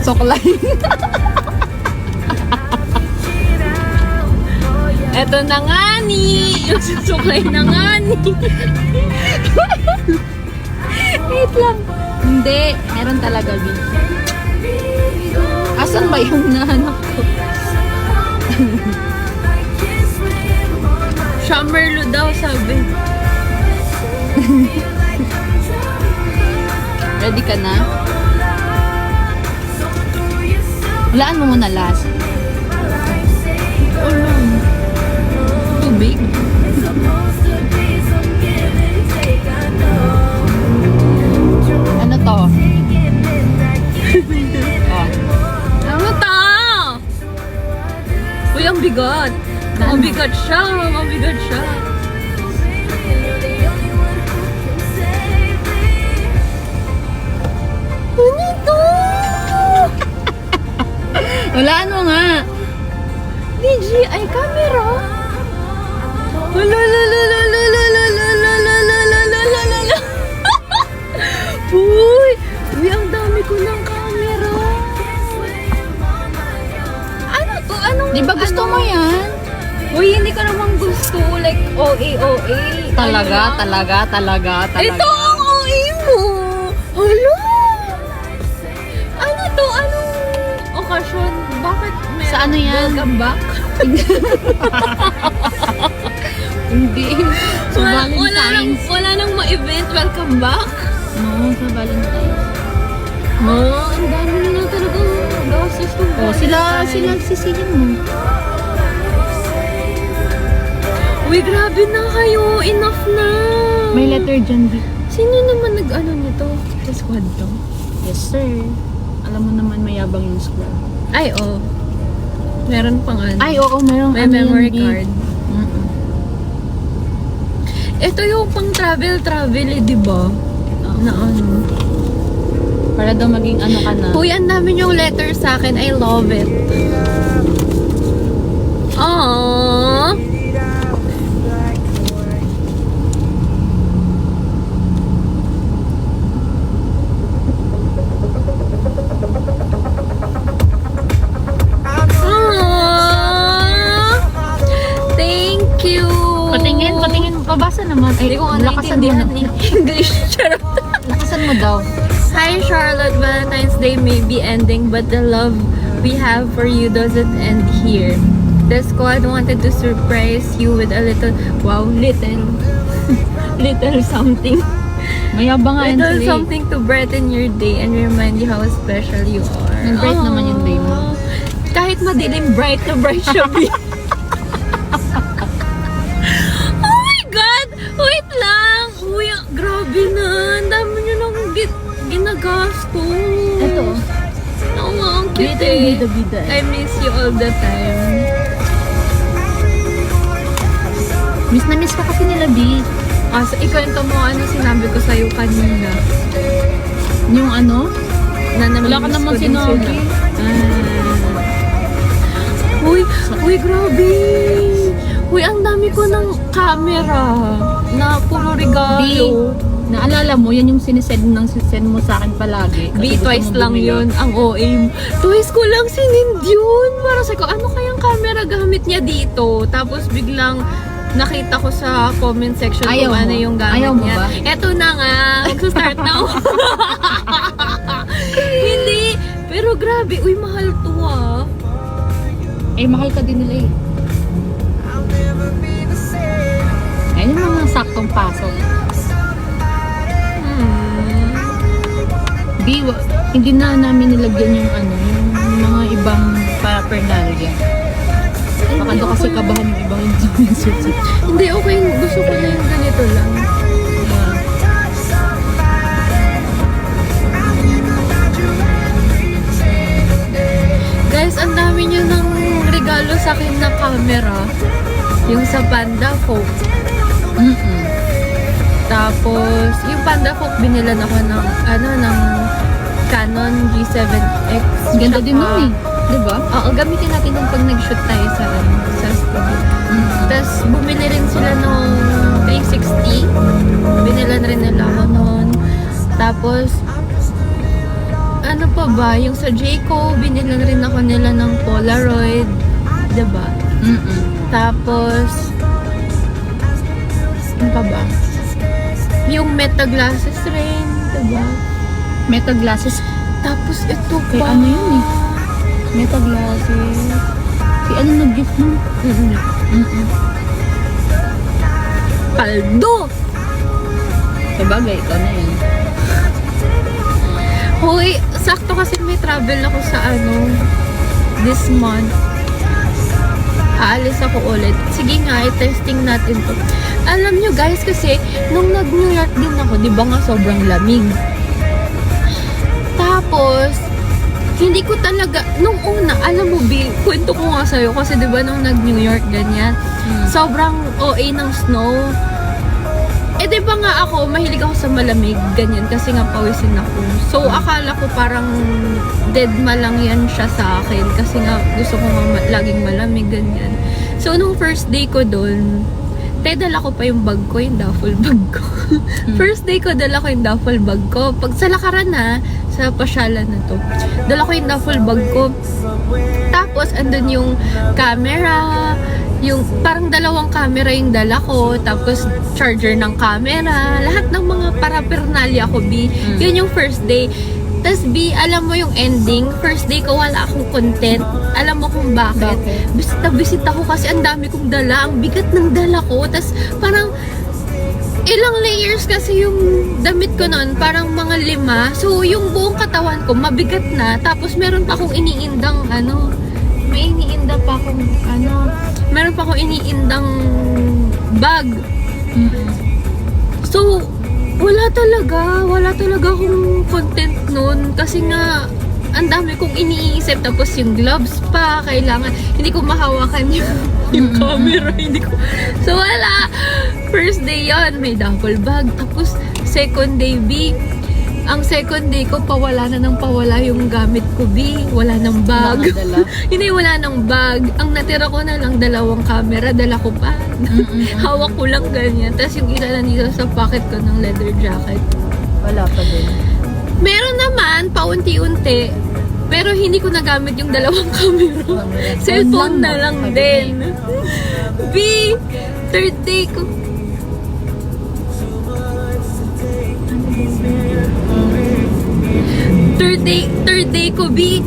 susuklay. Eto na nga ni! Yung susuklay na nga ni! Wait lang. Hindi, meron talaga, B. Asan ba yung nahanap ko? Shamerlo daw, sabi. Ready ka na? Hulaan mo muna last. Tubig. Ano to? Oh. Ano to? Uy, ang bigat. Ang bigat siya. Ang bigat siya. Ano to? Hulaan mo nga. DJI camera? Uy! Uy, ang dami ko ng camera. Ano to? Anong, Di ba gusto mo yan? Uy, hindi ko naman gusto. Like, OA. Talaga, talaga. Ito ang OA mo! Hala! Ano to? Anong okasyon? Bakit may Sa ano yan? welcome back? Hindi. Sa Valentine's. Wala nang ma-event. Welcome back? No, sa Valentine's. Ang dami na talaga gastos ng Oh, sila sisihin mo. Uy, grabe na kayo. Enough na. May letter dyan, B. Sino naman nag-ano nito? Sa squad to? Yes, sir. Alam mo naman mayabang yung squad. Ay, oh. Meron pang ano. Ay, oo, mayroong May memory card. Mm-mm. Ito yung pang travel eh, di ba? Na ano. Para daw maging ano ka na. Uy, ang dami yung letter sa akin. I love it. Aww. Aww. Thank you. Patingin. Pabasa naman. Ay, Hindi ko nga lakasan mo naintindihan na. eh. English. Charot. Lakasan mo daw. Hi Charlotte, Valentine's Day may be ending, but the love we have for you doesn't end here. The squad wanted to surprise you with a little something. Mayabang nga yan Little sila eh. something to brighten your day and remind you how special you are. Nag-bright naman yung day mo. Kahit madilim, bright na bright siya. Oh my God! Wait lang! Uy, grabe na. Ang dami nyo nang ginagasto. Ito. Oo nga, ang cute Bida yung eh. bida-bida eh. I miss you all the time. Miss na miss ka kasi nila, B. So, ikwento mo ano sinabi ko sa'yo kanina. Yung ano? Na Wala ka namimiss naman ko din sinabi. sila. Uy, grabe! Uy, ang dami ko ng camera na puro regalo. Naalala mo, yan yung sinisend mo sa akin palagi. B, Kasi gusto twice mo lang bumili. yun ang OA. Twice ko lang sinend yun. Para sa ko, ano kayang camera gamit niya dito? Tapos biglang nakita ko sa comment section Ayaw kung ano mo? yung gamit Ayaw mo niya. ba? Eto na nga. Magsa-start na ako. Hindi. Pero grabe. Uy, mahal to ah. Eh, mahal ka din nila eh. Ayun yung mga saktong pasok. Hindi na namin nilagyan yung ano, yung mga ibang paraphernalia. Baka doon kasi kabahan yung ibang influencers. Hindi, okay. Gusto ko na yung ganito lang. Guys, ang dami nyo ng regalo sa akin na camera. Yung sa Panda Folk. Tapos, yung Panda Folk, binilan ako ng, ng Canon G7X. Ganda din nun eh. Diba? Oo, gamitin natin yung pag nag-shoot tayo sa studio. Tapos, bumili rin sila nung 360. Binilan rin nila ako noon. Tapos, ano pa pa ba? Yung sa Jayco, binilan rin ako nila ng Polaroid. Diba? Tapos, ano pa ba? Yung Meta glasses rin. Diba? Meta glasses. Tapos ito pa. Kay ano yun eh? Meta glasses. Si ano nag-gift mo? Paldo! Sabagay, ikaw na yun. Hoy, sakto kasi may travel ako sa this month. Aalis ako ulit. Sige nga, i-testing natin to. Alam nyo guys, kasi nung nag-New York din ako, di ba nga sobrang lamig. Tapos, hindi ko talaga, nung una, alam mo, kwento ko nga sa'yo, kasi di ba nung nag-New York, ganyan, sobrang OA ng snow. Eh, di ba nga ako, mahilig ako sa malamig, ganyan, kasi nga pawisin ako. So, akala ko parang deadma lang yan siya sa akin, kasi nga gusto ko nga laging malamig, ganyan. So, nung first day ko doon, dala ko pa yung bag ko, yung duffel bag ko. First day ko, dala ko yung duffel bag ko. Pag sa lakaran na, sa pasyalan na to, dala ko yung duffel bag ko. Tapos, andun yung camera, yung parang dalawang camera yung dala ko, tapos charger ng camera, lahat ng mga paraphernalia ko, B. Yun yung first day. Tapos B, alam mo yung ending, first day ko wala akong content. Alam mo kung bakit? Bisit ako kasi ang dami kong dala, ang bigat ng dala ko. Tapos parang ilang layers kasi yung damit ko noon, parang mga 5. So yung buong katawan ko mabigat na, tapos meron pa akong iniindang may iniinda pa akong meron pa akong iniindang bag. So, wala talaga akong content nun kasi nga ang dami kong iniisip, tapos yung gloves pa kailangan, hindi ko mahawakan yung camera, hindi ko, so wala. First day yon, may duffel bag, tapos second day B, ang second day ko, pawala na ng pawala yung gamit ko, B. Wala ng bag. Hindi, wala ng bag. Ang natira ko na lang, 2 camera, dala ko pa. Hawak ko lang ganyan. Tapos yung isa nandito sa pocket ko ng leather jacket. Wala pa din. Meron naman, paunti-unti. Pero hindi ko nagamit yung 2 camera. Cellphone na lang din. B, third day ko. Third day ko, B,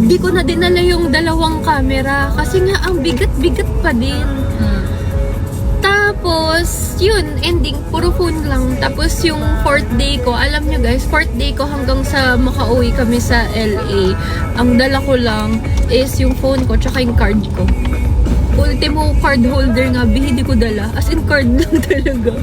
di ko na dinala yung 2 camera kasi nga ang bigat-bigat pa din. Tapos, yun, ending, puro phone lang. Tapos yung 4th day ko, alam nyo guys, 4th day ko hanggang sa makauwi kami sa LA, ang dala ko lang is yung phone ko tsaka yung card ko. Ultimo card holder nga, B, hindi ko dala. As in, card lang talaga.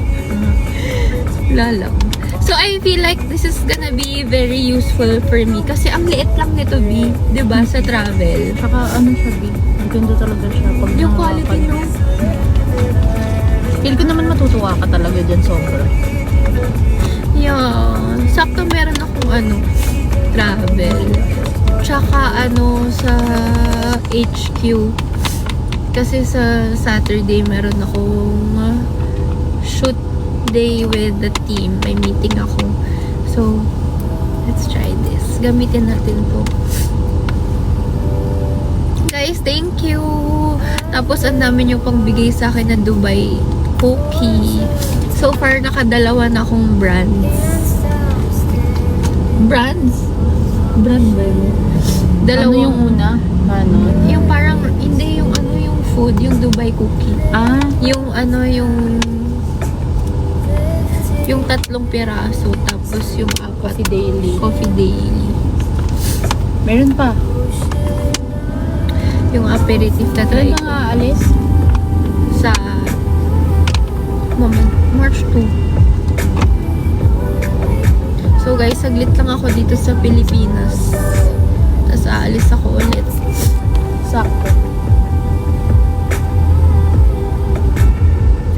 Lalang. So, I feel like this is gonna be very useful for me. Kasi ang liit lang nito, B. Diba? Sa travel. Saka siya, B? Ang ganda talaga siya. Pag Yung quality, no? Feel ko naman matutuwa ka talaga dyan sobra. Yeah. Sakto meron akong travel. Tsaka sa HQ. Kasi sa Saturday meron akong shoot day with the team. May meeting ako. So, let's try this. Gamitin natin to. Guys, thank you! Tapos, ang dami nyo pang bigay sa akin na Dubai cookie. So far, nakadalawa na akong brands. Brands? Brand ba yun? Ano yung una? Yung parang, hindi yung yung food, yung Dubai cookie. Yung yung 3 piraso, tapos yung 4 Coffee Daily. Coffee Daily. Meron pa. Yung aperitif na try Kailan nga alis? sa March 2. So guys, saglit lang ako dito sa Pilipinas. Tapos aalis ako ulit. Sakto.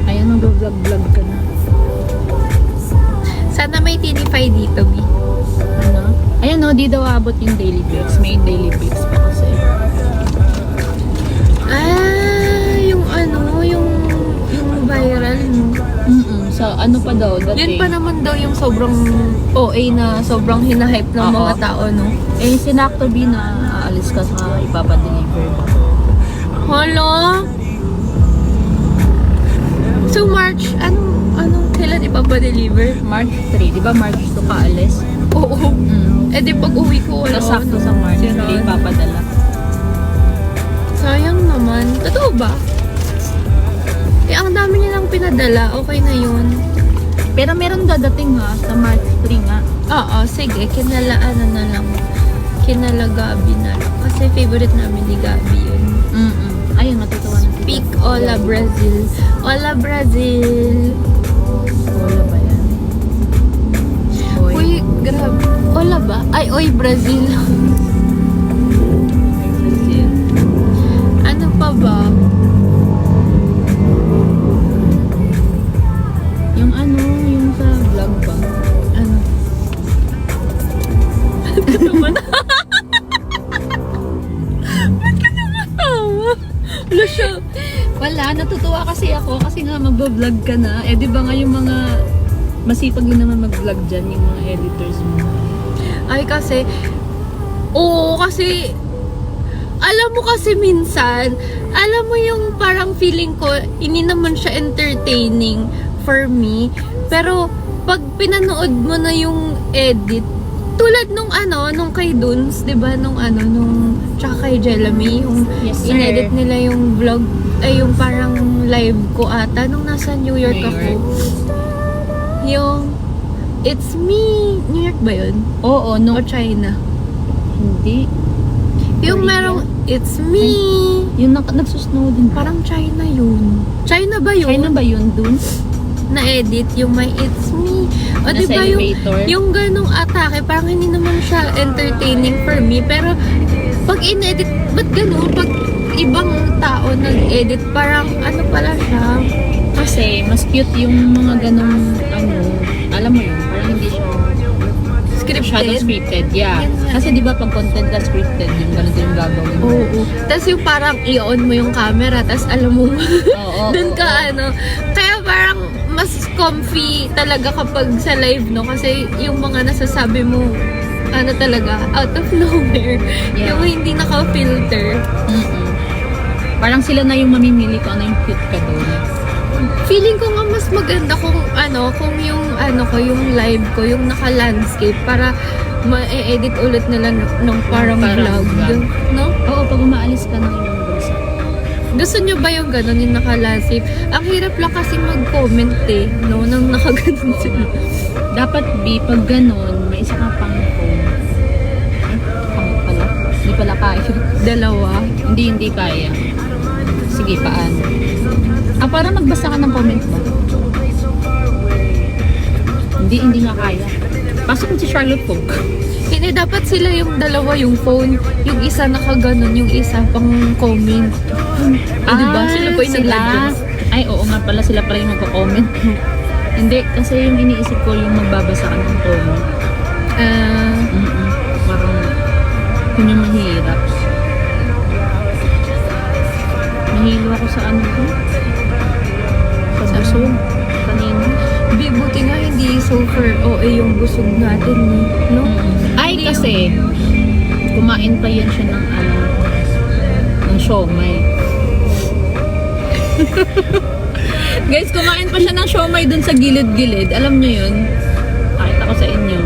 Ayan, mag-vlog-vlog ka na. Sana may tinify dito, B. Ayan di daw abot yung daily flex. May daily flex pa kasi. Yung viral, no? So sa ano pa daw, Yun dating. pa naman daw yung sobrang OA na sobrang hinahype ng Oo. mga tao, no? Eh, sinakto B na aalis ka sa ipapadeliver mo. Hala? So, March, anong kailan ipapadeliver? March 3, di ba March 2 ka alis? Oo. Eh, di pag uwi ko, wala. Nasakto sa March 3 ipapadala. Sayang naman. Totoo ba? Eh, ang dami nilang pinadala. Okay na yun. Pero meron dadating ha, sa March 3 nga. Oo, sige. Kinala lang. Kinala Gabi na lang. Kasi favorite namin ni Gabi yun. Ayun, matutuwa na. Speak Ola Brazil. Ola Brazil. Wala ba yan? Oy. Uy, grabe. Ola ba? Ay, oy, Brazil. Ano pa ba? Yung ano, yung sa vlog ba? Ano? Ano siya? Wala, natutuwa kasi ako kasi nga magbablog ka na. Eh, di ba nga yung mga masipag din naman mag-vlog dyan, yung mga editors mo. Ay, kasi, oo, kasi, alam mo kasi minsan, alam mo yung parang feeling ko, hindi naman siya entertaining for me. Pero, pag pinanood mo na yung edit, tulad nung kay Dunes, di ba, nung tsaka kay Jelamy, yung Yes, sir. inedit nila yung vlog, ay yung parang live ko ata, nung nasa New York New ako. York. Yung, it's me, New York ba yun? Oo, no. O China? Hindi. Yung Korea. merong, it's me. Yung nagsusnow din. Parang China yun. China ba yun? China ba yun dun? Na-edit yung may it's me. O Na diba sa yung, elevator? yung ganong atake, parang hindi naman siya entertaining for me. Pero, pag in-edit, ba't ganun? Pag ibang tao nag-edit, parang ano pala siya? Kasi, mas cute yung mga ganong, alam mo yun, parang hindi siya masyadong Scripted? scripted. Yeah. Yan nga. Kasi di ba pag content ka scripted, yung ganito yung gagawin mo. Oo. Tapos yung parang i-on mo yung camera, tapos alam mo, Oo. dun ka Kaya parang mas comfy talaga kapag sa live, no? Kasi yung mga nasasabi mo, talaga, out of nowhere. Yeah. Yung hindi naka-filter. Parang sila na yung mamimili kung ano yung cute ka doon. Feeling ko nga mas maganda kung yung live ko, yung naka-landscape, para ma-edit ulit nila ng parang vlog. vlog. No? Oo, pag umaalis ka ng ibang bansa. Gusto nyo ba yung gano'n, yung naka-landscape? Ang hirap lang kasi mag-comment no? Nang nakaganon sila. Dapat pag ganun, may isa kang pang phone. Pang pala. Hindi pala kaya. Dalawa. Hindi kaya. Sige, paano? Para magbasa ka ng comment mo. Hindi nga kaya. Pasok mo si Charlotte Fog. Hindi, dapat sila yung dalawa yung phone. Yung isa nakaganon, yung isa pang comment. Diba? Sila po yung nag-adjust. Ay, oo nga pala. Sila pala yung magko-comment. Hindi, kasi yung iniisip ko yung magbabasa ka ng comment. Parang yun yung mahirap. Nahilo ako sa ko. Sa busog. Kanina. Buti nga hindi super yung busog natin, no? Ay, Hindi kasi kumain pa yan siya ng ng siomay. Guys, kumain pa siya ng siomay dun sa gilid-gilid. Alam niyo yun? Pakita ko sa inyo.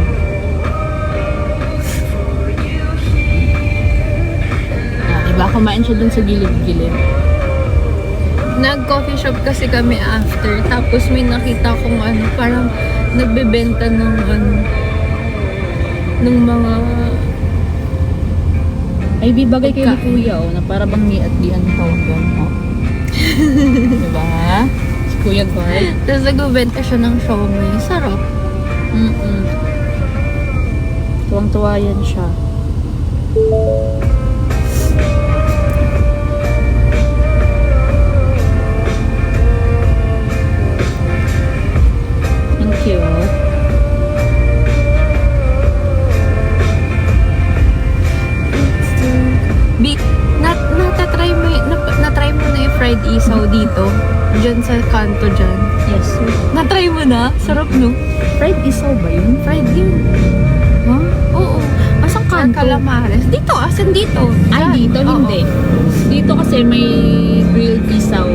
Diba? Kumain siya dun sa gilid-gilid. Nag-coffee shop kasi kami after. Tapos may nakita kong parang nagbebenta ng ng mga Ay, bibagay kayo ni Kuya, na para bang me at the ang tawag doon, diba? Si Kuya Guard. tapos nagbebenta siya ng siomay. Sarap. Tuwang-tuwa yan siya. Thank you. Natry mo na B, fried isaw dito. Diyan sa kanto dyan. Yes. Na-try mo na? Sarap no? Fried isaw ba yun? Fried yun. Huh? Oo. Asang Ang kanto? calamares. Dito, asan dito? Ay, dito Oo. hindi. Dito kasi may grilled isaw.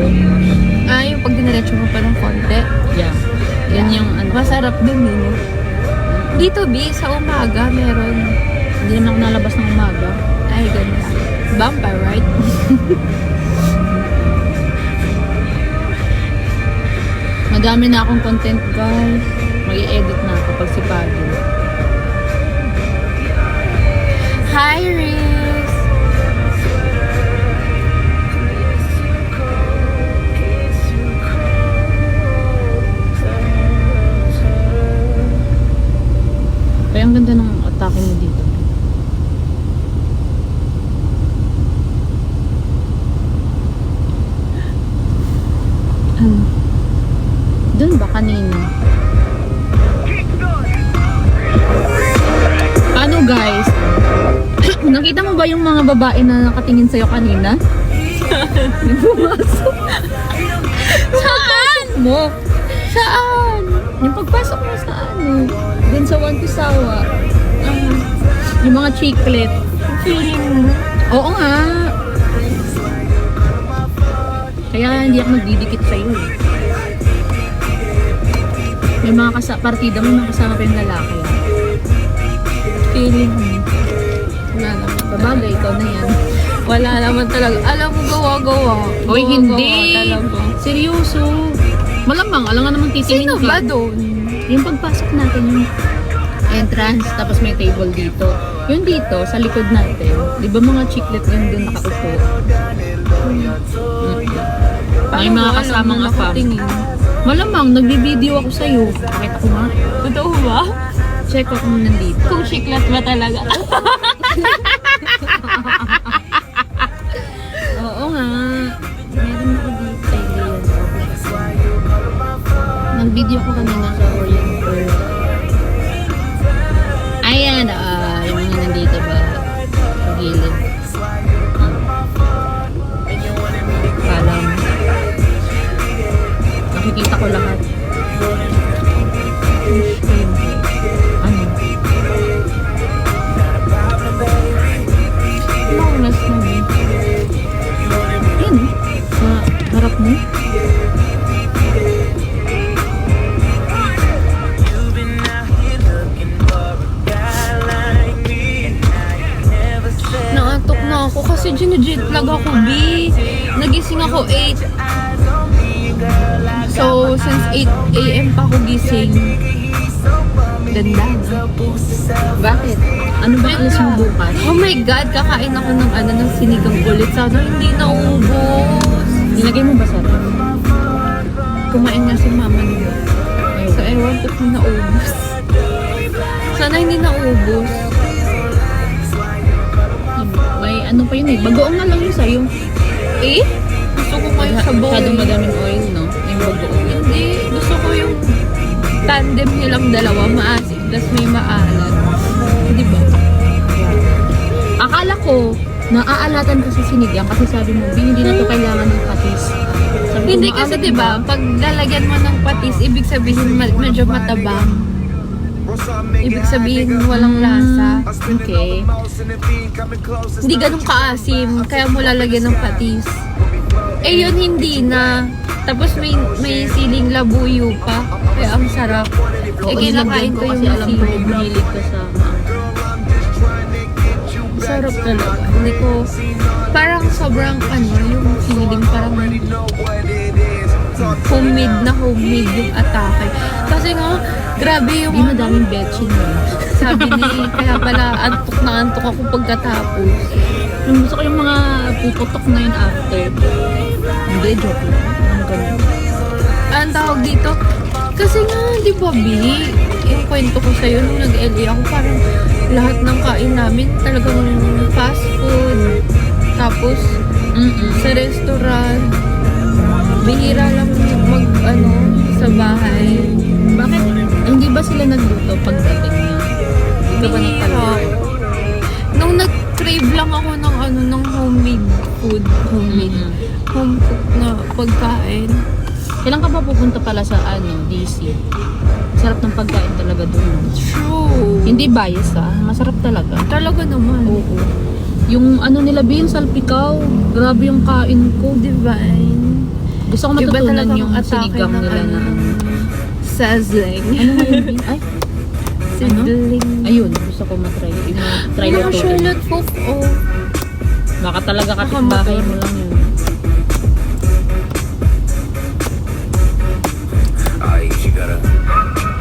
Ay, yung pag dinaretso mo pa ng konti. Yeah. Yan yung ano. Masarap din yun. Dito, B, sa umaga, meron. Hindi naman ako nalabas ng umaga. Ay, ganda. Vampire, right? Madami na akong content, guys. Mag-i-edit na kapag sipagin. Hi, Riz! Kaya ang ganda ng atake mo dito. Doon ba kanina? Ano guys? Nakita mo ba yung mga babae na nakatingin sa'yo kanina? Yung pumasok. Saan mo? Saan? Yung pagpasok mo sa ano? Doon sa One Pisawa. Yung mga chiclet. Feeling mo? Oo nga. Kaya hindi ako nagdidikit sa'yo eh. May mga partida, may mga kasama pa yung lalaki. Feeling mo? Wala naman. Babagay, ikaw na yan. Wala naman talaga. Alam mo, gawa-gawa. Hoy, Gawa-gawa hindi. talaga. Seryoso. Malamang, alam nga naman titingin Sino ba doon? Yung pagpasok natin, yung entrance, tapos may table dito. Yung dito, sa likod natin, di ba mga chiclet yun doon nakaupo? May Paano mga mo alam kasamang na afam. nakatingin? Malamang, nagbibideo ako sa'yo. Pakita ko nga. Totoo ba? Check ko kung nandito. Kung chiklat ba talaga? Oo nga. Meron ako dito. Nag-video ko kanina sa Orient Pearl. Ayan, yung mga nandito ba? Sa gilid. Alam. Nakikita ko lahat. Ano? Naunas mo. Yan. Sa harap mo. Naantok na ako kasi jet-lag ako, B. Nagising ako 8. So, since 8 a.m. pa ako gising. Ganda. Bakit? Ano ba alas mo bukas? Oh my God, kakain ako ng sinigang ulit. Sana hindi naubos. Nilagay mo ba sa ref? Kumain nga si mama nila. So, ewan ko kung naubos. Sana hindi naubos. May ano pa yun eh. Bagoong na lang yun sa'yo. Eh? Gusto ko kayo sa bowl. Masyadong madaming oil, no? Yung bagoong yun. Hindi. Gusto ko yung tandem nilang dalawa. Maasim. Tapos may maalat. Di ba? Akala ko, naaalatan ka sa sinigang kasi sabi mo, hindi na to kailangan ng patis. Sabi ko, Hindi kasi maalat di ba pag lalagyan mo ng patis, ibig sabihin medyo matabang. Ibig sabihin walang lasa. Okay. Hindi ganun kaasim, kaya mo lalagyan ng patis. Eh yun hindi na. Tapos may siling labuyo pa. Kaya ang sarap. Oo, Kinakain ko kasi yung alam ko, siling. mahilig ka sa Sarap talaga. Hindi ko, parang sobrang yung feeling parang homemade yung atake. Kasi nga, grabe yung Hindi madaming betchin mo. sabi ni, kaya pala antok ako pagkatapos. Yung gusto ko yung mga puputok na yun after. Hindi, joke lang. Ang ganun. Ang tawag dito, kasi nga, di ba, B, yung kwento ko sa'yo nung nag-LA ako, parang lahat ng kain namin talagang fast food. Tapos, sa restaurant, bihira lang sa bahay. Bakit? Hindi ba sila nagluto pagdating niya? Hindi ka ba Bihira. nagpaluto? Nung nag-crave lang ako ng homemade food, homemade. home cooked na pagkain. Kailan ka ba pupunta pala sa DC? Sarap ng pagkain talaga doon. True. Hindi bias masarap talaga. Talaga naman. Oo. Yung nila yung salpikaw, grabe yung kain ko. Divine. Gusto ko Iba matutunan talagang yung atake sinigang ng nila na sizzling. ano nga yun? Ay, Sizzling. ayun, gusto ko matry. Try Mga lutuin. Charlotte Folk, oh. Baka talaga kapitbahay mo lang yun.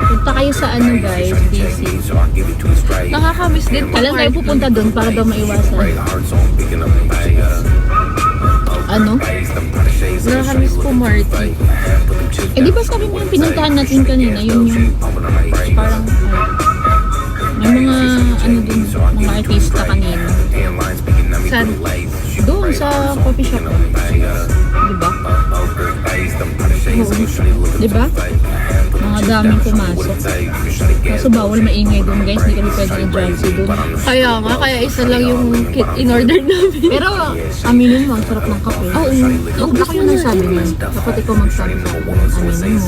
Punta kayo sa guys, DC. Nakakamiss din po. Kailan kayo pupunta doon para daw maiwasan? Nakakamiss po Marty. Di ba sabi mo yung pinuntahan natin kanina, yun yung parang, may mga, dun, mga artista kanina. Saan? Doon sa coffee shop. Diba? Diba? Mga daming pumasok. Kaso bawal maingay doon guys, hindi kami pwede i-drive doon. Kaya nga, kaya isa lang yung kit in order namin. Pero aminin mo, ang sarap ng kape. Oo. Ang gusto ko nang sabi mo, dapat ikaw magsabi sa akin.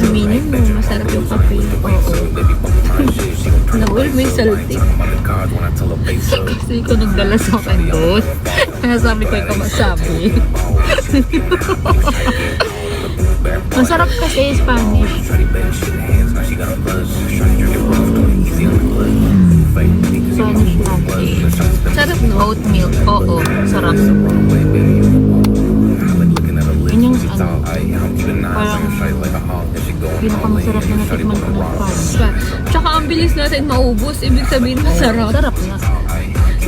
Aminin mo, masarap yung kape. Oo. Nawal, may salty. Kasi ikaw nagdala sa akin doon. Kaya sabi ko ikaw masabi. Masarap kasi Spanish. Spanish latte. Sarap, no? Oat milk. Oo, sarap. Yun yung parang pinakamasarap na natikman ko ng Spanish. Tsaka ang bilis natin maubos, ibig sabihin masarap. Sarap nga.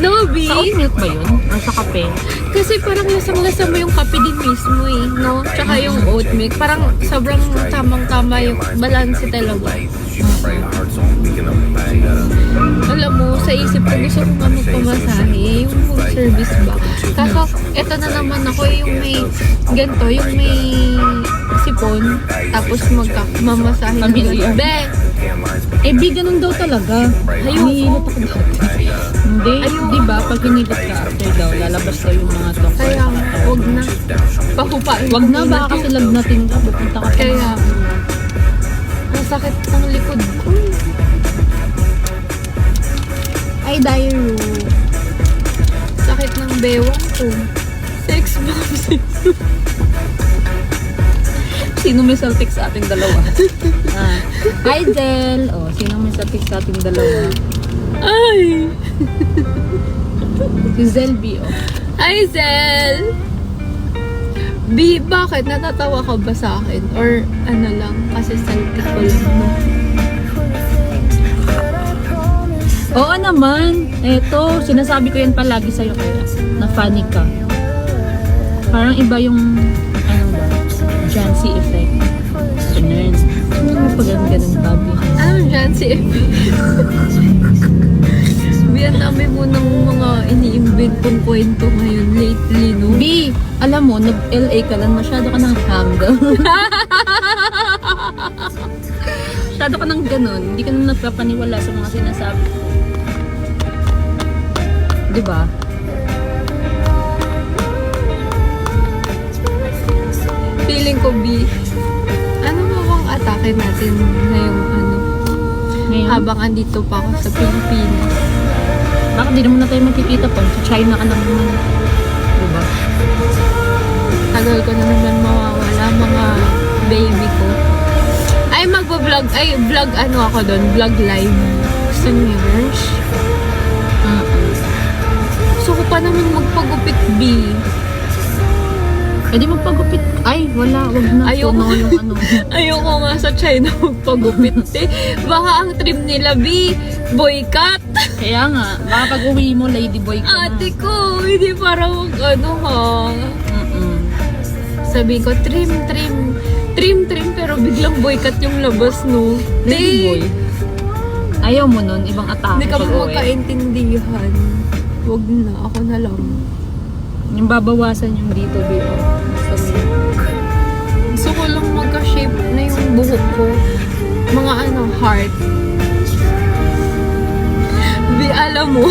No, B? Sa oat milk ba yun? O sa kape? Kasi parang lasang-lasa mo yung kape din mismo eh, no? Tsaka yung oat milk, parang sobrang tamang-tama yung balance talaga. Alam mo, sa isip ko gusto ko nga magpamasahe, yung home service ba? Kaso, eto na naman ako yung may ganito, yung may sipon, tapos magmamasahe na Familiar. Be! Ganun daw talaga. Ayoko. Hinihilat ako dati. Hindi, Ayoko. di ba? Pag hinilat ka after daw, lalabas daw yung mga toxins. Kaya, wag na. Pahupain. Wag na, baka kasi lagnatin ka, pupunta ka. Kaya, masakit ng likod ko. Ay, diary. Sakit ng bewang ko. Sex bombs. Sino may saltik sa ating dalawa? Hi, Del. Sino may saltik sa ating dalawa? Ay! Si Zelby, Hi, Zel! B, bakit? Natatawa ka ba sa akin? Or ano lang? Kasi salty ko lang, no? Oo naman. Eto, sinasabi ko yan palagi sa'yo kaya. Na funny ka. Parang iba yung, Jancy effect. Ganun. Ano mo pag ganun, Bobby? Ano dyan si Epi? B, ang dami mo ng mga ini-invent kong kwento ngayon lately, no? B, alam mo, nag-LA ka lang, masyado ka ng humble. Masyado ka ng ganun. Hindi ka na nagpapaniwala sa mga sinasabi. Diba? Feeling ko, B, ano ba bang atake natin ngayong Ngayon, habang andito pa ako sa Pilipinas? bakit di naman na tayo magkikita pa? Sa China ka naman. Diba? Tagal ko na naman mawawala, mga baby ko. Ay, magbablog. Ay, vlog ako doon. Vlog live. Gusto niyo, Rush? Gusto ko pa naman magpagupit, B. Pwede magpagupit. Ay, wala. Wag na. Ayoko. Puno yung Ayoko nga sa China magpagupit, eh. Baka ang trim nila, B, boycott. Kaya nga, baka pag uwi mo, ladyboy ka na. Ate ko, hindi para mag ha. Sabi ko, trim, pero biglang boycott yung labas, no? Ladyboy. Ayaw mo nun, ibang atake. Hindi ka pag mo uwi. magkaintindihan. Wag na, ako na lang. Yung babawasan yung dito, dito. Gusto ko lang magka-shape na yung buhok ko. Mga heart. Alam mo,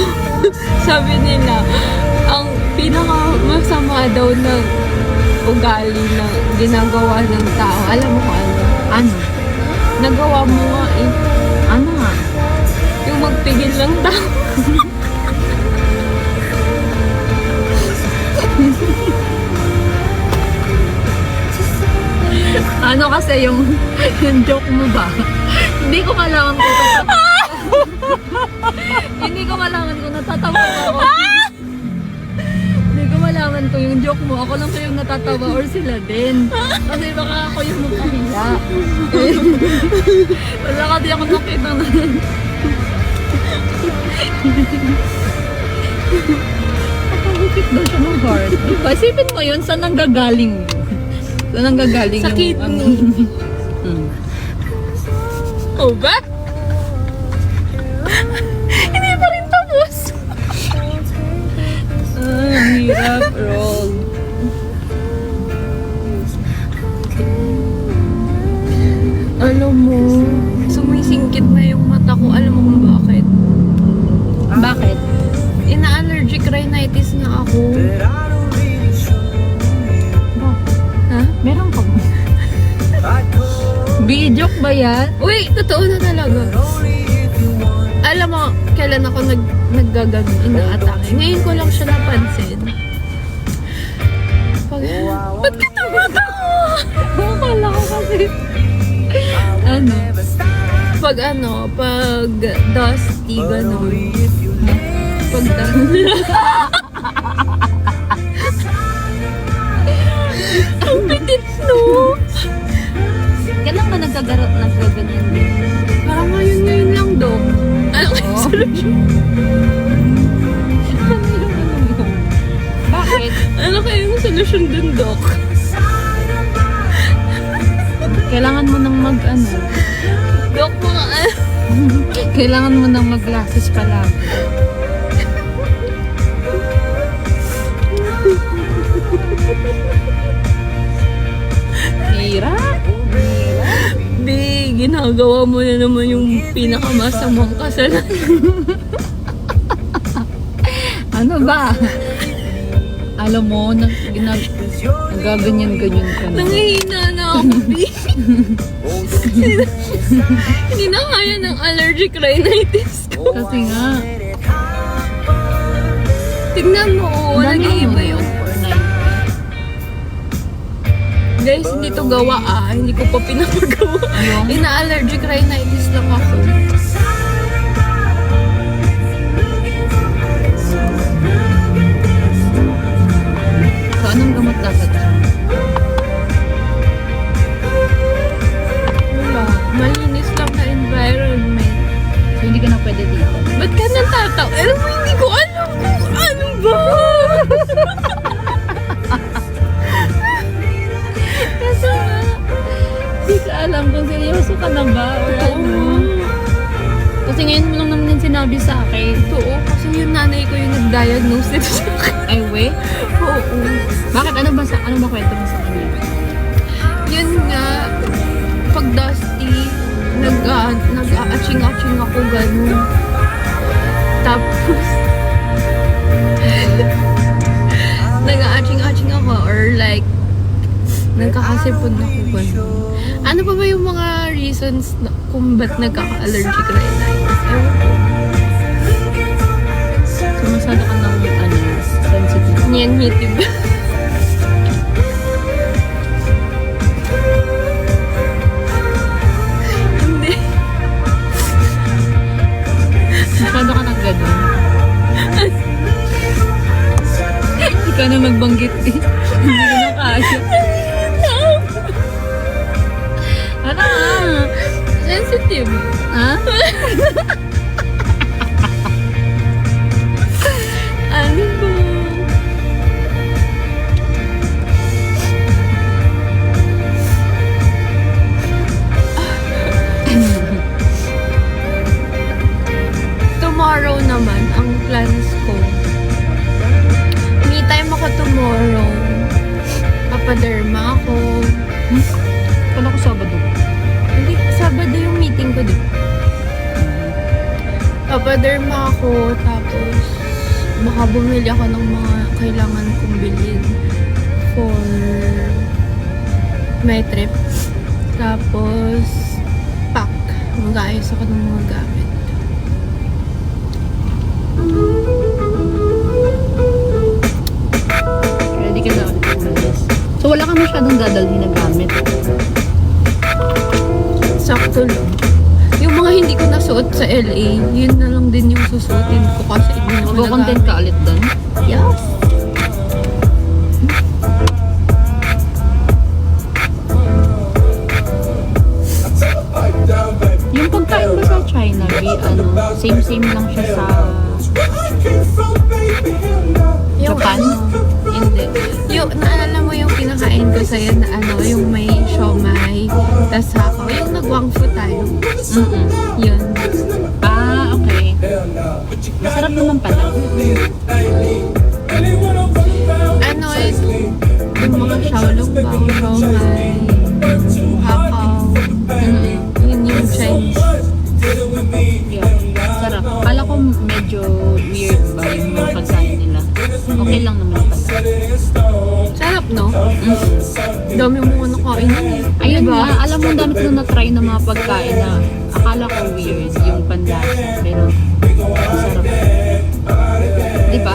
sabi nila, ang pinaka masama daw na ugali na ginagawa ng tao. Alam mo kung ano? Ano? Nagawa mo nga eh. Ano nga? Yung magpigil ng tao. Ano kasi yung joke mo ba? Hindi ko malaman kung hindi ko malaman kung natatawa ako. Hindi ko malaman kung yung joke mo, ako lang ko yung natatawa or sila din. Kasi baka ako yung magkahiya. Wala kasi ako nakita na. Nakahukit daw siya ng heart. Diba? Isipin mo yun, saan nanggagaling yun? Saan nanggagaling Sa yung ano? kidney. Oh ba? Hindi pa rin tapos. Ang hirap, roll. Alam mo, sumisingkit na yung mata ko. Alam mo kung bakit? Bakit? Ina-allergic rhinitis na ako. Ha? Meron ka ba? Joke ba yan? Uy, totoo na talaga. Alam mo, kailan ako naggagano, ina-atake. Ngayon ko lang siya napansin. Ba't ka tumatawa? Akala ko kasi. Ano? Pag dusty, gano'n. Pag ang pitit, no? Kailan ba nagkaganyan din? Parang ngayon lang, Dok. Ano kayong solusyon? Bakit? Ano kayong solusyon dun, Dok? Kailangan mo nang ano? Dok, mga Kailangan mo nang mag-glasses ka lang. Hirap. Di, ginagawa mo na naman yung pinakamasamang kasalanan. Ano ba? Alam mo, nagaganyan-ganyan ka na. Nangihina na ako, B. Hindi na kaya ng allergic rhinitis ko. Kasi nga, Tignan mo, nag-iiba yun. Guys, hindi to gawa hindi ko pa pinapagawa. Ayun. Ina-allergic rhinitis lang ako. So, anong gamot dapat? Wala. Malinis lang na environment. So, hindi ka na pwede dito. Ba't ka natataw? Alam mo, hindi ko alam kung ano ba. Kasi nga, hindi ka alam kung seryoso ka na ba or ano. Kasi ngayon mo lang naman yung sinabi sa akin. Totoo, kasi yung nanay ko yung nag-diagnose nito sa akin. Ay, we? Oo. Bakit? Ano ba kwento mo sa kanya? Yun nga, pag dusty, nag-aaching-aching ako gano'n. Tapos, nag-aaching-aching ako or like, nagkakasipon ako gano'n. Ano pa ba yung mga reasons kung ba't nagkaka-allergic rhinitis? Ewan ko. So, masyado ka ng sensitive. Nyenhitive. Hindi. Masyado ka ng gano'n. Ikaw na magbanggit eh. Hindi ko na kaya. Ano nga? Sensitive. Ha? Ano ba? Tomorrow naman, ang plans ko. Me time ako tomorrow. Papaderma ako. Kala ko Sabado. Hindi, Sabado yung meeting ko, di ba? Papaderma ako, tapos baka bumili ako ng mga kailangan kong bilhin for my trip. Tapos, pack. Mag-aayos ako ng mga gamit. Ready ka na ulit umalis. So wala ka masyadong dadalhin na gamit. Sakto lang. Yung mga hindi ko nasuot sa LA, yun na lang din yung susuotin ko kasi hindi naman Mag-content ka ulit doon? Yes. Yung pagkain ba sa China, same-same lang siya sa Yung Japan? Hindi. Yung, naalala mo yung pinakain ko sa'yo na yung may siomay, tas hakaw, yung nagwangfu tayo. Yun. Ah, okay. Masarap naman pala. Yung mga xiaolong bao, siomay, hakaw, yun yung Chinese. Yeah. Sarap. Kala ko medyo weird ba yung mga pagkain nila. Okay lang naman pala. Sarap, no? Dami mo ko nakain yun eh. Ayun Diba? nga, alam mo dami ko na na-try na mga pagkain na akala ko weird yung panlasa. Pero masarap. Diba?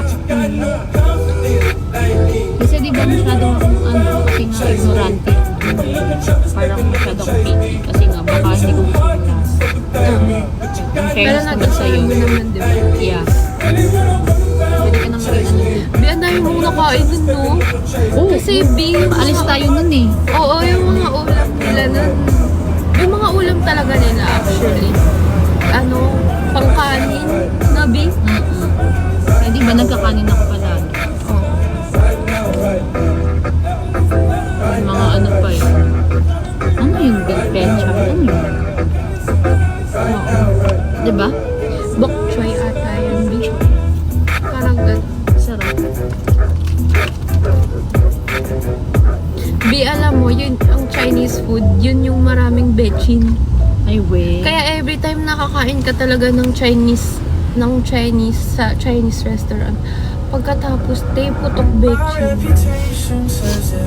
Kasi diba masyadong akong kasi nga ignorante. Parang masyadong picky. Kasi nga baka hindi ko panlasa. Ang Pero fairness naman sa'yo. natutunan mo naman, diba? Yeah. Pwede ka na mag-ano. Bi, ang dami mong nakain nun, no? Oo. Kasi B, yung Alis tayo nun eh. Oo, yung mga ulam nila nun. Yung mga ulam talaga nila, actually. Pangkanin na B. Eh, di ba nagkakanin ako palagi? Yung mga ano pa eh. Ano yung big pecha? Ano yun? Di ba? Bok choy ata yung B. Parang gan. Sarap. B, alam mo, yun, ang Chinese food, yun yung maraming bechin. Ay, we. Kaya every time nakakain ka talaga ng Chinese sa Chinese restaurant, pagkatapos te putok bechin.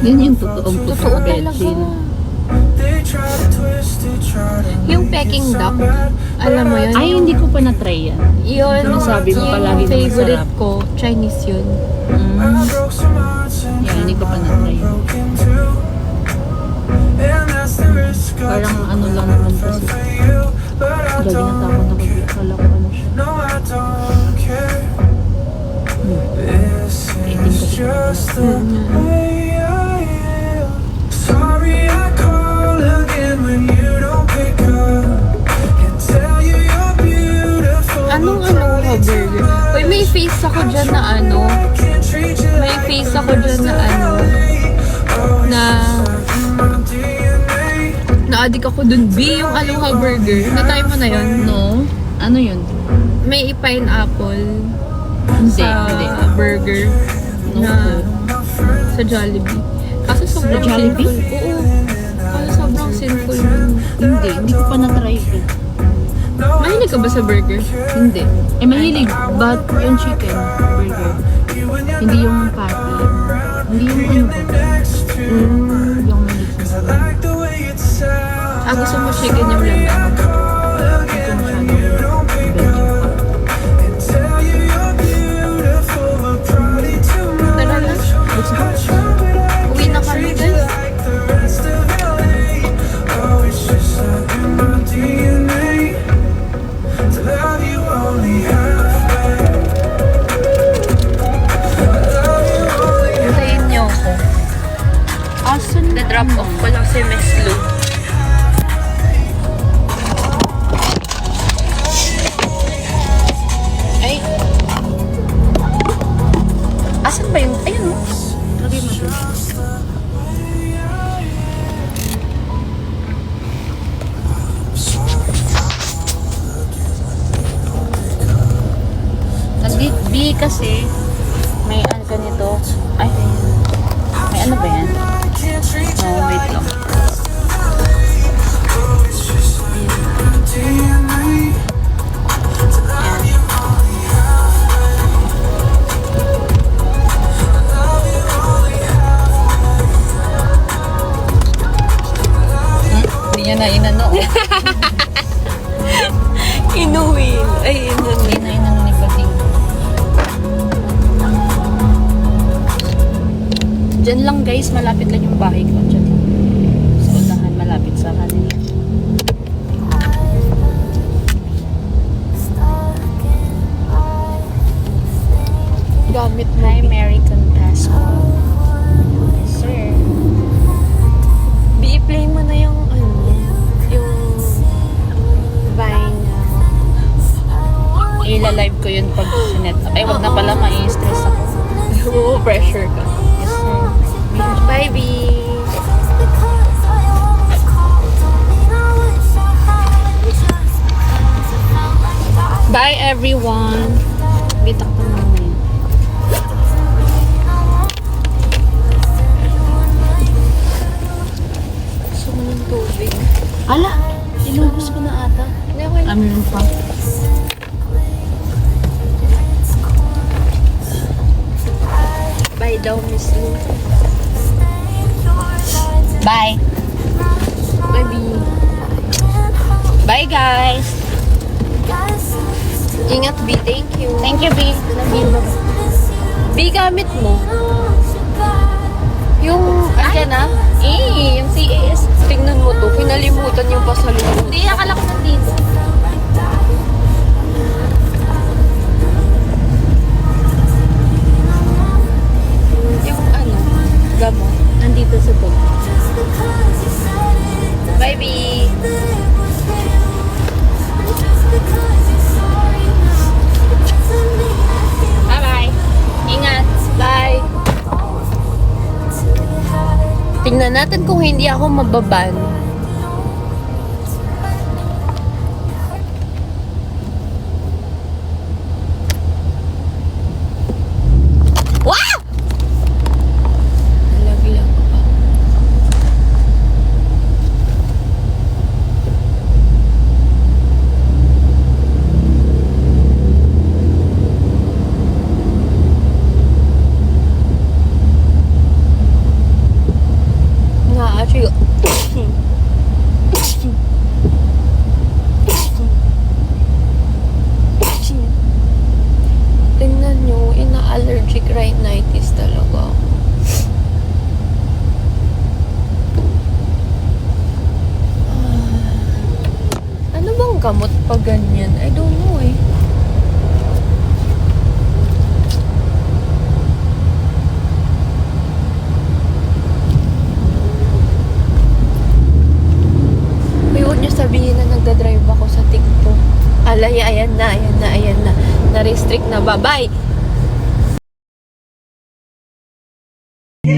Yun yung totoong Totoo talaga. bechin. Yung Peking duck, alam mo yun? Ay, hindi ko pa na-try yan. Yun, Sinasabi mo palagi na favorite masarap. ko, Chinese yun. Yan, hindi ko pa na-try yan. Parang ano lang naman kasi. Lagi natakot ako dito. Kala ko ano siya. Eating kasi. Sorry I call again when you don't pick up. Can tell you you're beautiful. Anong burger? Uy, may face ako dyan na Can't treat you may face ako dyan na na na-addict ako dun. B, yung Aloha Burger. Na-try mo na yun? No? Ano yun? May pineapple Hindi, sa hindi. burger No. na sa Jollibee. Kaso sobrang Jollibee? sinful. Oo. Kaso sobrang sinful nun. Hindi ko pa na-try ito. Mahilig ka ba sa burger? Hindi. Eh, mahilig. But yung chicken burger. Hindi yung patty. Hindi yung ano ba? Yung mahilig sa burger. Gusto mo chicken yung laman? Hindi ko masyadong veggie. Tara na. Uwi na kami, guys. Hintayin niyo ako. Asan na? Na-drop off ko lang si Miss Lou. Ay. Asan ba yung... Ayun o. Lagay mo doon. B kasi may ano ganito. Ay, may ano ba yan? No, wait lang. na inano. Inuwin. Ay, inuwin. Inano ni Pating. Diyan lang guys, malapit lang yung bahay ko. Diyan lang. Sa unahan, malapit sa kanila. Gamit mo. Hi, American Passport. Yes, sir. I-play mo na yung yung Vine. Ila-live ko yun pag sinet. Ay, wag na pala, ma-stress ako. Oo, pressure ka. Yes, sir. Bye, B. Bye, everyone. Bitak ko na yun. Gusto mo ng tubig. Ala, inubos ko na ata. Hindi ako Meron pa. Bye daw, Miss Lou. Bye. Bye, B. Bye, guys. Ingat, B. Thank you. Thank you, B. Love you. B, gamit mo. Yung, Andiyan na? yung CAS. Tingnan mo to. Kinalimutan yung pasalubong. Hindi, akala ko nandito. Yung gamot. Nandito sa bag. Bye, B. Bye-bye. Ingat. Bye. Tingnan natin kung hindi ako mababan. Wow! Nalaglag pa. Actually, tingnan nyo, ina-allergic rhinitis talaga. Ano bang gamot pa ganyan? I don't know eh. Huwag niyo sabihin na nagdadrive ako sa TikTok. Alay, ayan na. Na-restrict na. Bye-bye!